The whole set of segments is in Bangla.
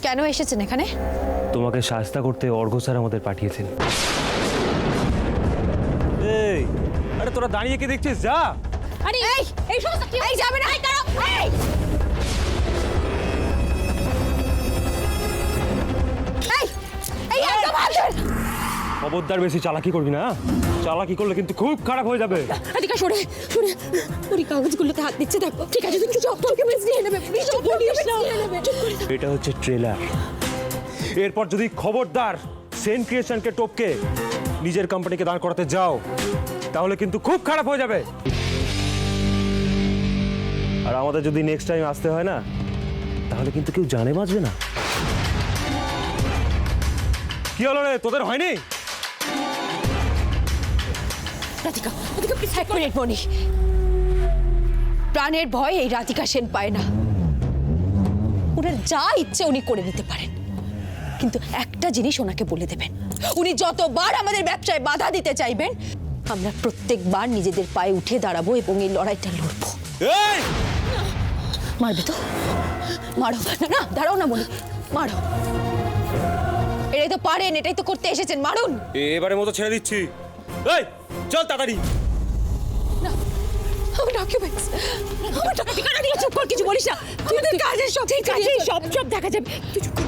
কেন এসেছেন এখানে? তোমাকে শাস্তা করতে অর্ঘ স্যার আমাদের পাঠিয়েছেন। এই আরে তোরা দাঁড়িয়ে কি দেখছিস? যা। আরে এই সমস্ত কি? এই যাবে না, এই দাঁড়াও। এই একদম হাত ধর। খবরদার বেশি চালাকি করবি না। চালাকি করলে কিন্তু খুব খারাপ হয়ে যাবে। রাধিকা সরে সরে, ওই কাগজগুলোতে হাত দিচ্ছে দেখো। ঠিক আছে, তুই চুপ, তোকে মেস নিয়ে নেবে। প্লিজ চুপ করিস না। চুপ করে থাক। এটা হচ্ছে ট্রেলার। এরপর যদি খবরদার সেন ক্রিয়েশনকে টপকে নিজের কোম্পানিকে দাঁড় করাতে যাও তাহলে কিন্তু খুব খারাপ হয়ে যাবে। আর আমাদের যদি নেক্সট টাইম আসতে হয় না তাহলে কিন্তু কেউ জানে বাঁচবে না। কি হলো রে, তোদের হয়নি? রাধিকা, রাধিকা প্লিজ এক মিনিট মনি। প্রাণের ভয় এই রাধিকা সেন পায় না। ওনার যা ইচ্ছে উনি করে নিতে পারেন, কিন্তু একটা জিনিস ওনাকে বলে দেবেন, উনি যতবার আমাদের ব্যবসায় বাধা দিতে চাইবেন আমরা প্রত্যেকবার নিজেদের পায়ে উঠে দাঁড়াবো এবং এই লড়াইটা লড়বো। এই মারবে তো মারো। না না, দাঁড়াও না মনি, মারো। এটাই তো পারেন, এটাই তো করতে এসেছেন, মারুন। এবারে মতো ছেড়ে দিচ্ছি। এই চল তাড়াতাড়ি। আমার ডকুমেন্টস, আমার ঠিকানা দিয়ে চুপ কর, কিছু বলিস না। আমাদের কাজের সব ঠিক আছে, সব সব দেখা যাবে। তুই চুপ কর।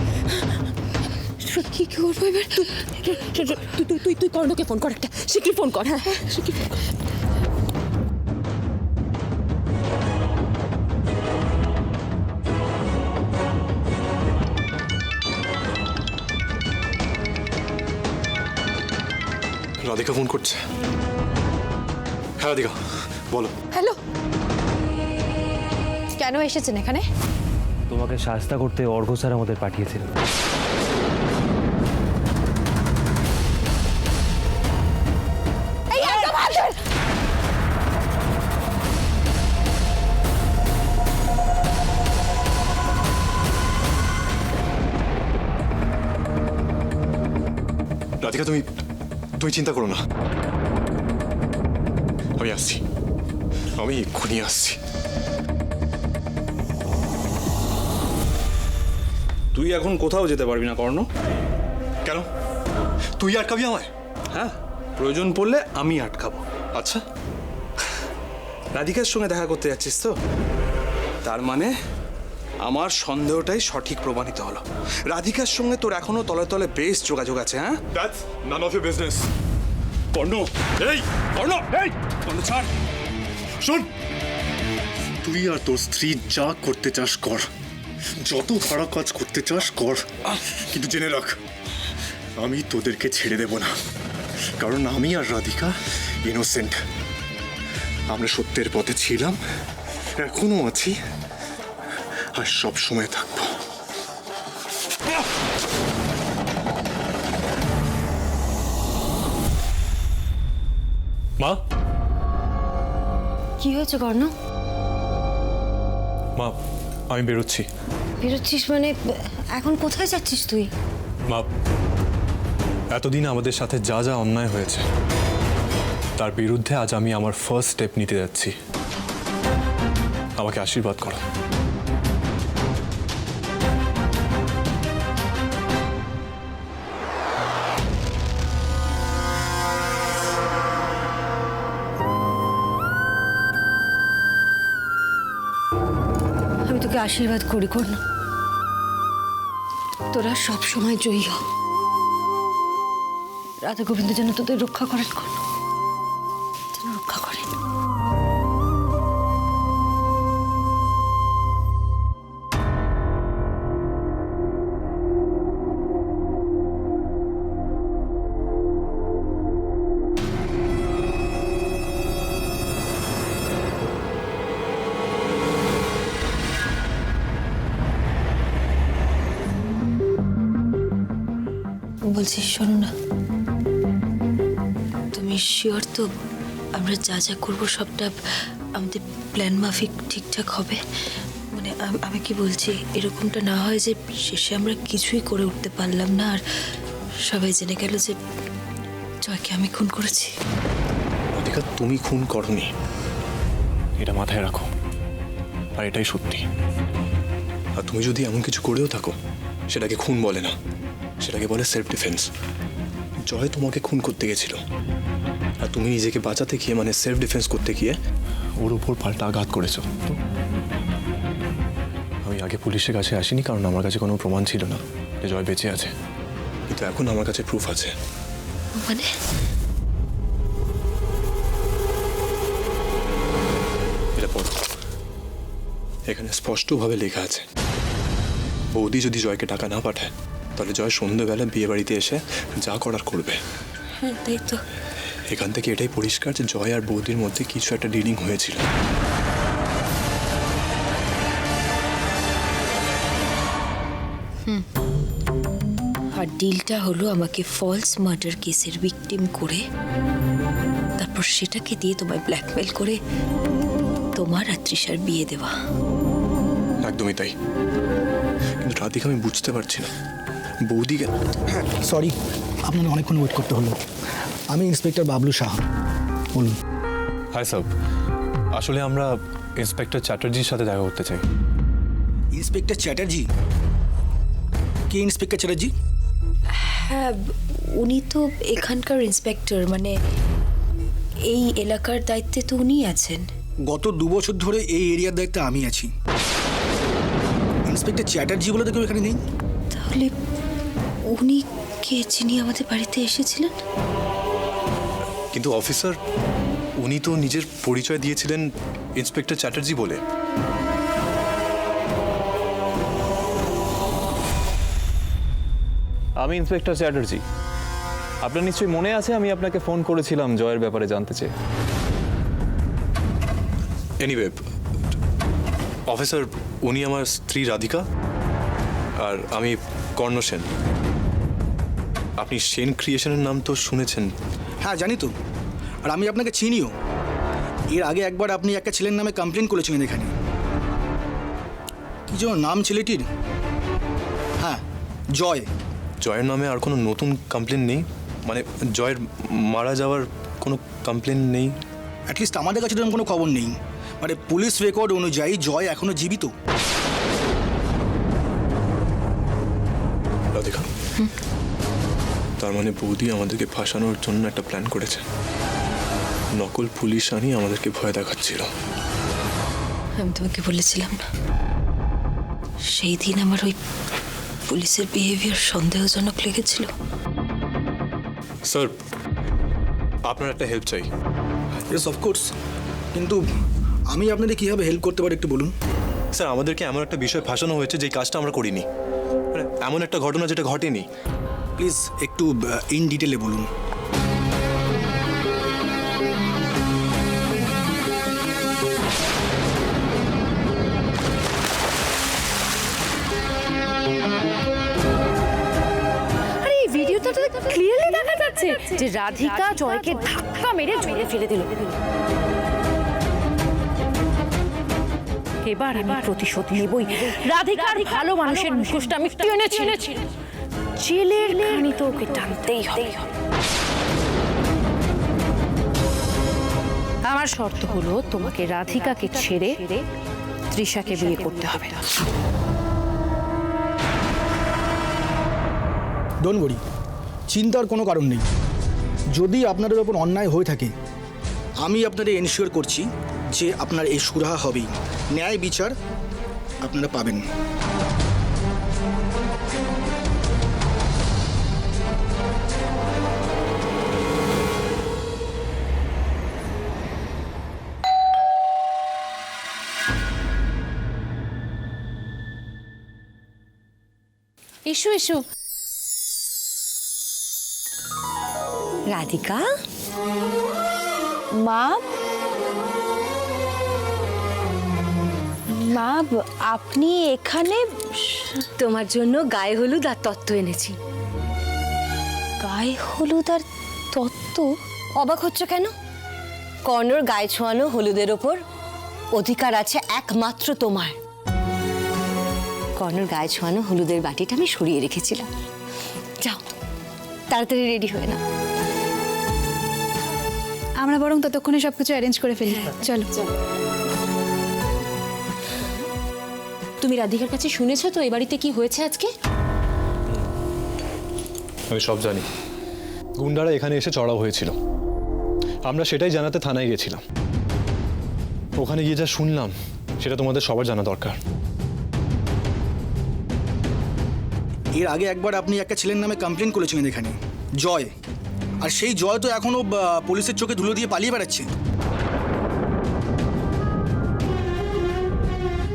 কি করবো এবার? তুই কর্ণকে ফোন কর একটা, শিগগির ফোন কর। হ্যাঁ শিগগির ফোন কর। রাধিকা ফোন করছে। হ্যাঁ রাধিকা বলো। হ্যালো, কেন এসেছেন এখানে? তোমাকে শাস্তা করতে অর্ঘ স্যার আমাদের পাঠিয়েছেন। এই একদম হাত ধর। রাধিকা তুমি চিন্তা করো না, আমি আসছি, আমি এক্ষুনি আসছি। তুই এখন কোথাও যেতে পারবি না কর্ণ। কেন, তুই আটকাবি আমায়? হ্যাঁ, প্রয়োজন পড়লে আমি আটকাবো। আচ্ছা, রাধিকার সঙ্গে দেখা করতে যাচ্ছিস তো, তার মানে আমার সন্দেহটাই সঠিক প্রমাণিত হলো। রাধিকার সঙ্গে তোর এখনো তলে তলে বেশ যোগাযোগ আছে। হ্যাঁ, that's none of your business. Karna, এই কর্ণ, এই কর্ণ ছাড়। শোন, তুই আর তোর স্ত্রী যা করতে চাস কর, যত খারাপ কাজ করতে চাস কর, কিন্তু জেনে রাখ আমি তোদেরকে ছেড়ে দেব না, কারণ আমি আর রাধিকা ইনোসেন্ট। আমরা সত্যের পথে ছিলাম, এখনো আছি, আর সব সময় থাকবো। মা, কি হয়েছে কর্ণ? মা আমি বেরোচ্ছি। বেরোচ্ছিস মানে? এখন কোথায় যাচ্ছিস তুই? মা, এতদিন আমাদের সাথে যা যা অন্যায় হয়েছে তার বিরুদ্ধে আজ আমি আমার ফার্স্ট স্টেপ নিতে যাচ্ছি। আমাকে আশীর্বাদ করো। আমি তোকে আশীর্বাদ করি কর্ণ, তোরা সব সময় জয়ী হ। রাধা গোবিন্দ যেন তোদের রক্ষা করেন কর্ণ, যেন রক্ষা করেন। বলছি শোনো না, তুমি শিওর তো আমরা যা যা করবো সবটা আমাদের প্ল্যান মাফিক ঠিকঠাক হবে? মানে আমি কি বলছি, এরকমটা না হয় যে শেষে আমরা কিছুই করে উঠতে পারলাম না আর সবাই জেনে গেল যে জয়কে আমি খুন করেছি। রাধিকা তুমি খুন করনি, এটা মাথায় রাখো, আর এটাই সত্যি। আর তুমি যদি এমন কিছু করেও থাকো সেটাকে খুন বলে না, সেটাকে বলে সেলফ ডিফেন্স। জয় তোমাকে খুন করতে গেছিল, আর তুমি নিজেকে বাঁচাতে গিয়ে মানে সেলফ ডিফেন্স করতে গিয়ে ওর উপর পাল্টা আঘাত করেছো। তো আমি আগে পুলিশের কাছে আসিনি কারণ আমার কাছে কোনো প্রমাণ ছিল না যে জয় বেঁচে আছে, কিন্তু এখন আমার কাছে প্রুফ আছে। মানে এটা পড়ো, এখানে স্পষ্টভাবে লেখা আছে বৌদি যদি জয়কে টাকা না পাঠায় তাহলে জয় সন্ধ্যেবেলা বিয়ে বাড়িতে এসে যা করার করবে। হ্যাঁ তাই তো। এখান থেকে এটাই পরিষ্কার যে জয় আর বৌদির মধ্যে কিছু একটা ডিলিং হয়েছিল। আর ডিলটা হলো আমাকে ফলস মার্ডার কেসের ভিকটিম করে তারপর সেটাকে দিয়ে তোমায় ব্ল্যাকমেল করে তোমার আর তৃষার বিয়ে দেওয়া। একদমই তাই, কিন্তু রাধিকা আমি বুঝতে পারছি না বৌদিকে। সরি, আপনাকে অনেকক্ষণ ওয়েট করতে হলো। আমি ইন্সপেক্টর বাবলু সাহা, বলুন। হাই স্যার, আসলে আমরা ইন্সপেক্টর চ্যাটার্জির সাথে দেখা করতে চাই। ইন্সপেক্টর চ্যাটার্জি? কে ইন্সপেক্টর চ্যাটার্জি? হ্যাঁ, উনি তো এখানকার ইন্সপেক্টর, মানে এই এলাকার দায়িত্বে তো উনিই আছেন। গত 2 বছর ধরে এই এরিয়ার দায়িত্বে আমি আছি। ইন্সপেক্টর চ্যাটার্জি বলে তো কেউ এখানে নেই। তাহলে উনি কে যিনি আমাদের বাড়িতে এসেছিলেন? কিন্তু অফিসার, উনি তো নিজের পরিচয় দিয়েছিলেন ইন্সপেক্টর চ্যাটার্জি বলে। আমি ইন্সপেক্টর চ্যাটার্জি। আপনার নিশ্চয়ই মনে আছে আমি আপনাকে ফোন করেছিলাম জয়ের ব্যাপারে জানতে চেয়ে। এনিওয়ে অফিসার, উনি আমার স্ত্রী রাধিকা আর আমি কর্ণ সেন। আপনি সেন ক্রিয়েশনের নাম তো শুনেছেন? হ্যাঁ জানি তো, আর আমি আপনাকে চিনিও। এর আগে একবার আপনি একটা ছেলের নামে কমপ্লেন করেছিলেন এখানে। কি যেন নাম ছেলেটির? হ্যাঁ, জয়। জয়ের নামে আর কোনো নতুন কমপ্লেন নেই? মানে জয়ের মারা যাওয়ার কোনো কমপ্লেন নেই? অ্যাটলিস্ট আমাদের কাছে তেমন কোনো খবর নেই। মানে পুলিশ রেকর্ড অনুযায়ী জয় এখনো জীবিত। রাধিকা, তার মানে বৌদি আমাদেরকে ফাঁসানোর জন্য একটা প্ল্যান করেছে। নকল পুলিশ আনি আমাদেরকে ভয় দেখাচ্ছিল। আমি তোমাকে বলেছিলাম না, সেই দিন আমার ওই পুলিশের বিহেভিয়ার সন্দেহজনক লেগেছিল। স্যার, আপনার একটা হেল্প চাই। ইয়েস অফকোর্স, কিন্তু আমি আপনাদের কীভাবে হেল্প করতে পারি একটু বলুন। স্যার, আমাদেরকে এমন একটা বিষয় ফাঁসানো হয়েছে যেই কাজটা আমরা করিনি, মানে এমন একটা ঘটনা যেটা ঘটেনি। প্লিজ একটু ইন ডিটেলে বলুন। আরে এই ভিডিওটা তো ক্লিয়ারলি দেখা যাচ্ছে যে রাধিকা জয়কে ধাক্কা মেরে ঝরে ফেলে দিল। এবার আমি প্রতিশোধ নেবই। রাধিকার ভালো মানুষের মুখোশটা আমি টেনেছি, জেলের খানি তো ওকে টানতেই হবে। আমার শর্ত হলো তোমাকে রাধিকাকে ছেড়ে তৃষাকে বিয়ে করতে হবে। ডোন্ট ওয়ারি, চিন্তার কোনো কারণ নেই। যদি আপনাদের ওপর অন্যায় হয়ে থাকে, আমি আপনাদের এনশিওর করছি যে আপনার এই সুরাহা হবেই, ন্যায় বিচার আপনারা পাবেন। এসো এসো। রাধিকা, মা মা আপনি এখানে? তোমার জন্য গায়ে হলুদ আর তত্ত্ব এনেছি। গায়ে হলুদ আর তত্ত্ব? অবাক হচ্ছ কেন? কর্ণর গায়ে ছোঁয়ানো হলুদের ওপর অধিকার আছে একমাত্র তোমার। কর্ণর গায়ে ছোঁয়ানো হলুদের বাটিটা আমি সরিয়ে রেখেছিলাম। যাও তাড়াতাড়ি রেডি হয়ে না। আমরা বরং ততক্ষণে সবকিছু অ্যারেঞ্জ করে ফেলি। চলো। তুমি রাধিকার কাছে শুনেছো তো এই বাড়িতে কি হয়েছে আজকে? আমি সব জানি। গুন্ডারা এখানে এসে চড়াও হয়েছিল, আমরা সেটাই জানাতে থানায় গেছিলাম। ওখানে গিয়ে যা শুনলাম সেটা তোমাদের সবার জানা দরকার। এর আগে একবার আপনি একটা ছেলের নামে কমপ্লেন করেছিলেন এখানে, জয়। আর সেই জয় তো এখনো পুলিশের চোখে ধুলো দিয়ে পালিয়ে বেড়াচ্ছে।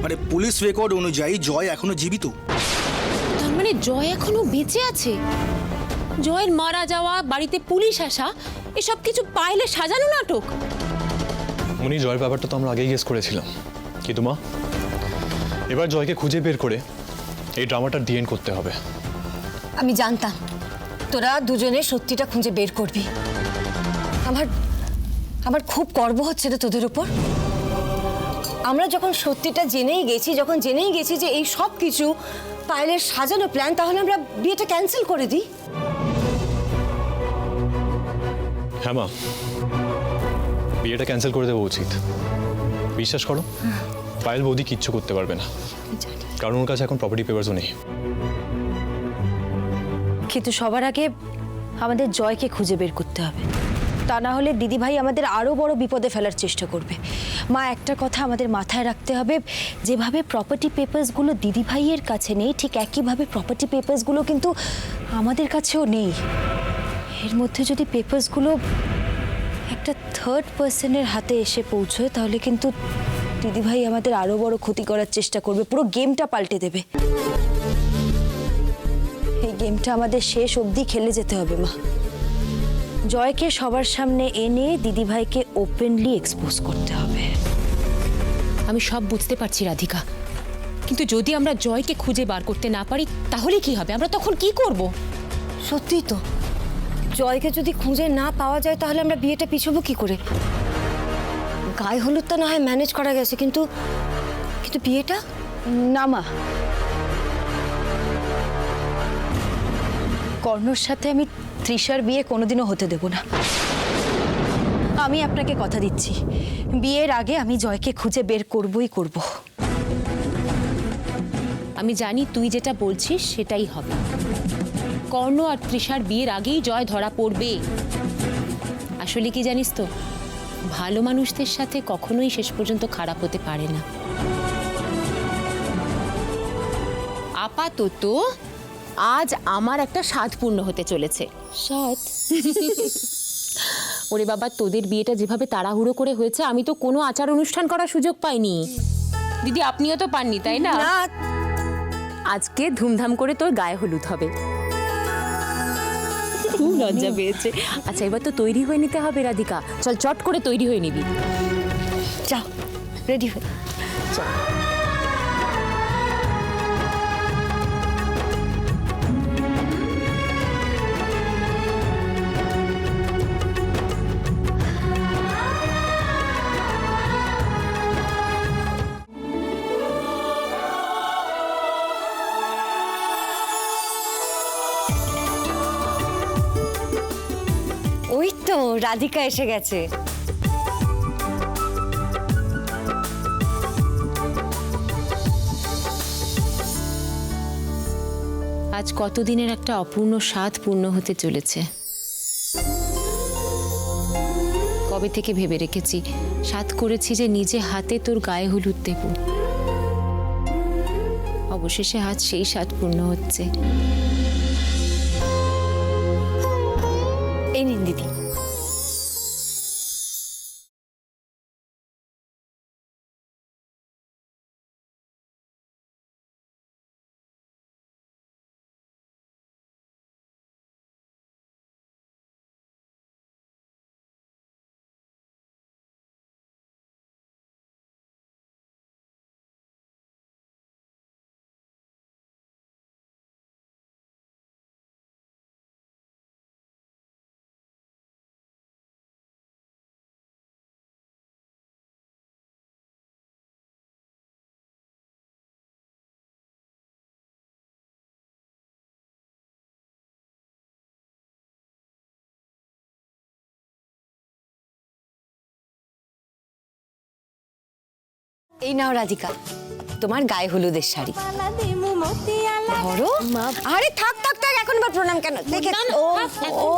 মানে পুলিশ রেকর্ড অনুযায়ী জয় এখনো জীবিত। তার মানে জয় এখনো বেঁচে আছে? জয়ের মারা যাওয়া, বাড়িতে পুলিশ আসা, এসব কিছু পাইলে সাজানো নাটক। উনি জয়ের ব্যাপারটা তো আমরা আগেই গেস করেছিলাম, কিন্তু মা এবার জয়কে খুঁজে বের করে এই ড্রামাটা ডিএন্ড করতে হবে। আমি জানতাম তোরা দুজনে সত্যিটা খুঁজে বের করবি। আমার খুব গর্ব হচ্ছে রে তোদের উপর। আমরা যখন সত্যিটা জেনেই গেছি যে এই সব কিছু পায়েলের সাজানো প্ল্যান, তাহলে আমরা বিয়েটা ক্যান্সেল করে দিই। হ্যাঁ মা, বিয়েটা ক্যান্সেল করে দেওয়া উচিত। বিশ্বাস করো, পায়েল বৌদি কিচ্ছু করতে পারবে না, কারণ ওর কাছে এখন প্রপার্টি পেপারসও নেই। কিন্তু সবার আগে আমাদের জয়কে খুঁজে বের করতে হবে, তা না হলে দিদিভাই আমাদের আরও বড় বিপদে ফেলার চেষ্টা করবে। মা, একটা কথা আমাদের মাথায় রাখতে হবে, যেভাবে প্রপার্টি পেপারসগুলো দিদিভাইয়ের কাছে নেই, ঠিক একইভাবে প্রপার্টি পেপারসগুলো কিন্তু আমাদের কাছেও নেই। এর মধ্যে যদি পেপারসগুলো একটা থার্ড পার্সনের হাতে এসে পৌঁছয়, তাহলে কিন্তু দিদিভাই আমাদের আরও বড় ক্ষতি করার চেষ্টা করবে, পুরো গেমটা পাল্টে দেবে। এই গেমটা আমাদের শেষ অবধি খেলে যেতে হবে মা। জয়কে সবার সামনে এনে দিদিভাইকে ওপেনলি এক্সপোজ করতে হবে। আমি সব বুঝতে পারছি রাধিকা, কিন্তু যদি আমরা জয়কে খুঁজে বার করতে না পারি তাহলে কি হবে? আমরা তখন কি করব? সত্যি তো, জয়কে যদি খুঁজে না পাওয়া যায় তাহলে আমরা বিয়েটা পিছবো কি করে? গায়ে হলুদটা না হয় ম্যানেজ করা গেছে, কিন্তু বিয়েটা না মা, কর্ণর সাথে আমি তৃষার বিয়ে কোনোদিনও হতে দেব না। আমি আপনাকে কথা দিচ্ছি, বিয়ের আগে আমি জয়কে খুঁজে বের করবই করব। আমি জানি তুই যেটা বলছিস সেটাই হবে। কর্ণ আর তৃষার বিয়ের আগেই জয় ধরা পড়বে। আসলে কি জানিস তো, ভালো মানুষদের সাথে কখনোই শেষ পর্যন্ত খারাপ হতে পারে না। আপাতত আজ আমার একটা স্বাদ পূর্ণ হতে চলেছে। স্বাদ? ওরে বাবা, তোদের বিয়েটা যেভাবে তাড়াহুড়ো করে হয়েছে, আমি তো কোনো আচার অনুষ্ঠান করার সুযোগ পাইনি। দিদি, আপনিও তো পাননি, তাই না? আজকে ধুমধাম করে তোর গায়ে হলুদ হবে। খুব লজ্জা পেয়েছে। আচ্ছা, এবার তো তৈরি হয়ে নিতে হবে রাধিকা। চল, চট করে তৈরি হয়ে নিবি। যাও, রেডি হয়ে চল। ওই তো রাধিকা এসে গেছে। আজ কতদিনের একটা অপূর্ণ স্বাদ পূর্ণ হতে চলেছে। কবে থেকে ভেবে রেখেছি, স্বাদ করেছি যে নিজে হাতে তোর গায়ে হলুদ দেব। অবশেষে আজ সেই স্বাদ পূর্ণ হচ্ছে। এই নিন দিদি। এই নাও রাধিকা, তোমার গায়ে হলুদের শাড়ি। ধরো আরে থাক থাক থাক, এখন আবার প্রণাম কেন? দেখে ও ও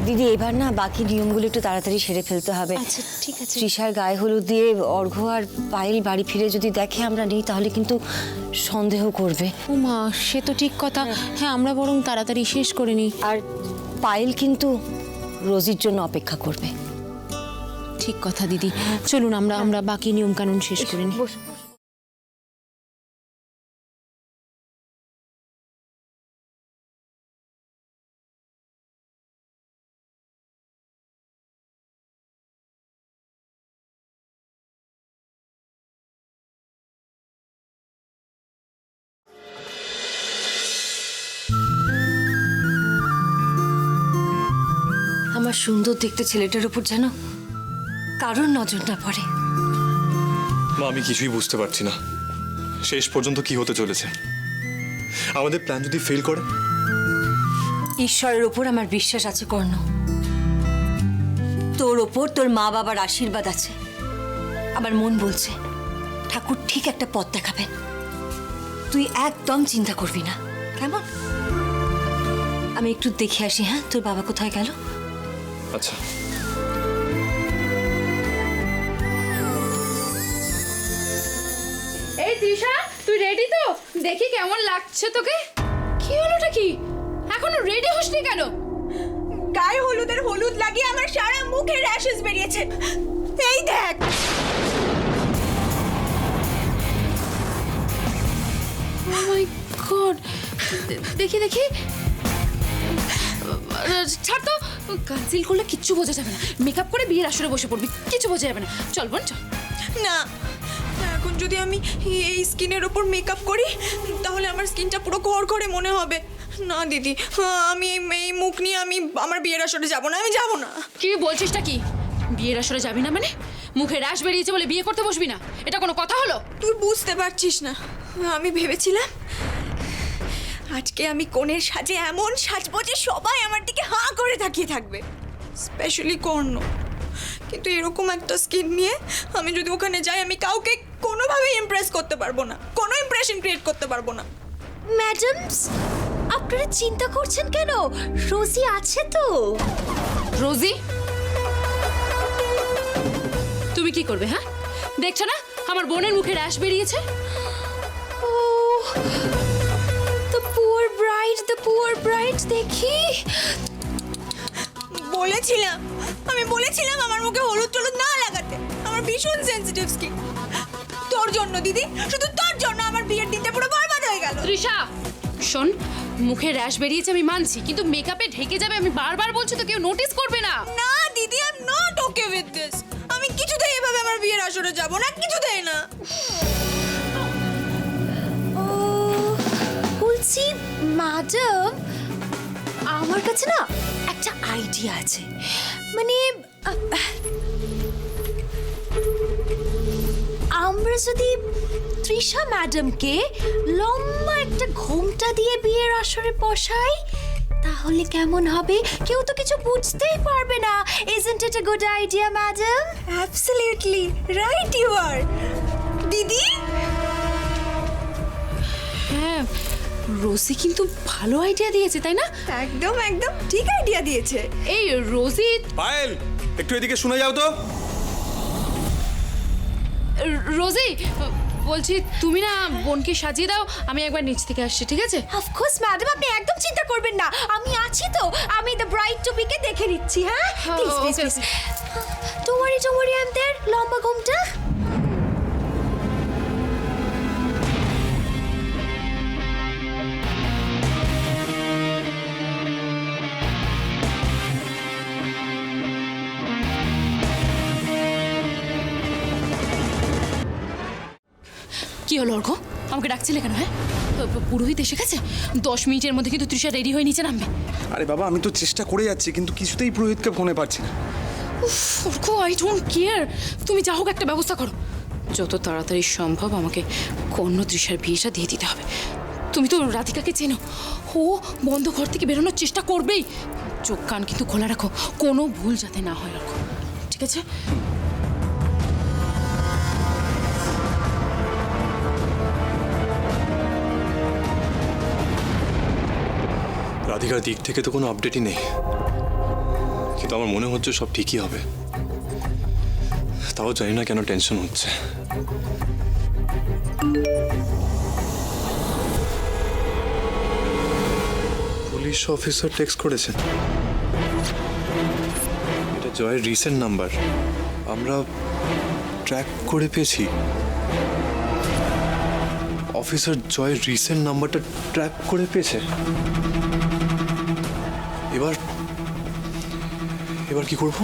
দিদি, এবার না বাকি নিয়মগুলো একটু তাড়াতাড়ি সেরে ফেলতে হবে। আচ্ছা ঠিক আছে। তৃষার গায়ে হলুদ দিয়ে অর্ঘ্য আর পায়েল বাড়ি ফিরে যদি দেখে আমরা নেই, তাহলে কিন্তু সন্দেহ করবে। মা সে তো ঠিক কথা, হ্যাঁ আমরা বরং তাড়াতাড়ি শেষ করে নিই। আর পায়েল কিন্তু রোজির জন্য অপেক্ষা করবে। ঠিক কথা দিদি, চলুন আমরা বাকি নিয়ম কানুন শেষ করে নিই। আমার সুন্দর দেখতে ছেলেটার উপর যেন কারোর নজর না পড়ে। মা আমি কিছুই বুঝতে পারছি না শেষ পর্যন্ত কি হতে চলেছে। আমাদের প্ল্যান যদি ফেল করে? ঈশ্বরের ওপর আমার বিশ্বাস আছে কর্ণ, তোর ওপর তোর মা বাবার আশীর্বাদ আছে। আমার মন বলছে ঠাকুর ঠিক একটা পথ দেখাবেন। তুই একদম চিন্তা করবি না, কেমন? আমি একটু দেখে আসি। হ্যাঁ, তোর বাবা কোথায় গেল? আচ্ছা। এই তৃষা, তুই রেডি তো? দেখি কেমন লাগছে তোকে। কি হলোটা কি? এখনো রেডি হসনি কেন? গায়ে হলুদের হলুদ লাগিয়ে আমার সারা মুখে র্যাশেস বেরিয়েছে। এই দেখ। ও মাই গড, দেখি দেখি। ছাড় তো, কনসিল করলে কিচ্ছু বোঝা যাবে না। মেকআপ করে বিয়ের আসরে বসে পড়বি, কিছু বোঝা যাবে না। চল বোন চল। না, এখন যদি আমি এই স্কিনের ওপর মেকআপ করি তাহলে আমার স্কিনটা পুরো ঘরঘরে মনে হবে। না দিদি, আমি এই মুখ নিয়ে আমি আমার বিয়ের আসরে যাব না। আমি যাব না। কি বলছিসটা কি? বিয়ের আসরে যাবি না মানে? মুখে র্যাশ বেরিয়েছে বলে বিয়ে করতে বসবি না? এটা কোনো কথা হলো? তুই বুঝতে পারছিস না। আমি ভেবেছিলাম আজকে আমি কোণের সাজে এমন সাজবো যে সবাই আমার দিকে হাঁ করে তাকিয়ে থাকবে, স্পেশালি কর্ণ। কিন্তু এরকম একটা স্কিন নিয়ে আমি যদি ওখানে যাই, আমি কাউকে কোনোভাবেই ইমপ্রেস করতে পারবো না, কোনো ইমপ্রেশন ক্রিয়েট করতে পারবো না। ম্যাডামস, আপনারা চিন্তা করছেন কেন? রোজি আছে তো। রোজি, তুমি কি করবে? হ্যাঁ, দেখছো না আমার বোনের মুখে র্যাশ বেরিয়েছে? ও দ্য পুয়ার ব্রাইড, দেখি। আমি বলেছিলাম আমার মুখে হলুদ টলুদ না লাগাতে। আমার ভীষণ সেনসিটিভ স্কিন। তোর জন্য দিদি, শুধু তোর জন্য আমার বিয়ের দিনটা পুরো বরবাদ হয়ে গেল। তৃষা শোন, মুখে র্যাশ বেরিয়েছে আমি মানছি, কিন্তু মেকআপে ঢেকে যাবে আমি বারবার বলছি তো, কেউ নোটিস করবে না। না দিদি, I am not okay with this. আমি কিছুতেই এভাবে আমার বিয়ের আসরে যাব না, কিছুতেই না। ও বলছি ম্যাডাম, আমার কাছে না একটা আইডিয়া আছে। মানে আমরা যদি তৃষা ম্যাডামকে লম্বা একটা ঘোমটা দিয়ে বিয়ের আসরে বসাই, তাহলে কেমন হবে? কেউ তো কিছু বুঝতেই পারবে না। Isn't it a good idea, madam? Absolutely right you are. দিদি, হ্যাঁ, রোজি কিন্তু ভালো আইডিয়া দিয়েছে, তাই না? একদম একদম ঠিক আইডিয়া দিয়েছে। এই রোজি। পায়েল, একটু এদিকে শুনে যাও তো। রোজি বলছি, তুমি না বোনকে সাজিয়ে দাও, আমি একবার নিচ থেকে আসছি, ঠিক আছে? Of course, madam, আপনি একদম চিন্তা করবেন না। আমি আছি তো, আমি দ্য ব্রাইড টু বিকে দেখে নিচ্ছি। হ্যাঁ, please please please. Don't worry, I'm there. লম্বা ঘোমটা। কি হলো অর্ঘ্য? আমাকে ডাকছিলে কেন? হ্যাঁ, পুরোহিত এসে গেছে। 10 মিনিটের মধ্যে কিন্তু তৃষা রেডি হয়ে নিচে নামবে। আরে বাবা, আমি তো চেষ্টা করে যাচ্ছি, কিন্তু কিছুতেই পুরোহিতকে ফোনে পাচ্ছি না। Arka, I don't care. তুমি যা হোক একটা ব্যবস্থা করো। যত তাড়াতাড়ি সম্ভব আমাকে কর্ণ তৃষার বিয়েটা দিয়ে দিতে হবে। তুমি তো রাধিকাকে চেনো, ও বন্ধ ঘর থেকে বেরোনোর চেষ্টা করবেই। চোখ কান কিন্তু খোলা রাখো, কোনো ভুল যাতে না হয় অর্ক, ঠিক আছে? রাধিকার দিক থেকে তো কোনো আপডেটই নেই, কিন্তু আমার মনে হচ্ছে সব ঠিকই হবে। তাও জানি না কেন টেনশন হচ্ছে। পুলিশ অফিসার টেক্সট করেছেন, এটা জয়ের রিসেন্ট নাম্বার, আমরা ট্র্যাক করে পেয়েছি। অফিসার জয়ের রিসেন্ট নাম্বারটা ট্র্যাক করে পেয়েছে। এবার কি করব?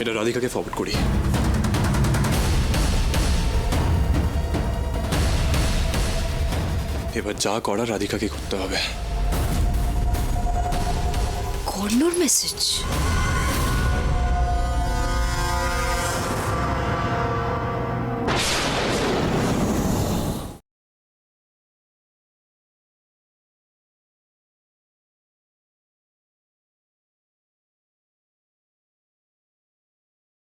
এটা রাধিকাকে ফরওয়ার্ড করি। এবার যা করা রাধিকাকে করতে হবে। কর্ণর মেসেজ।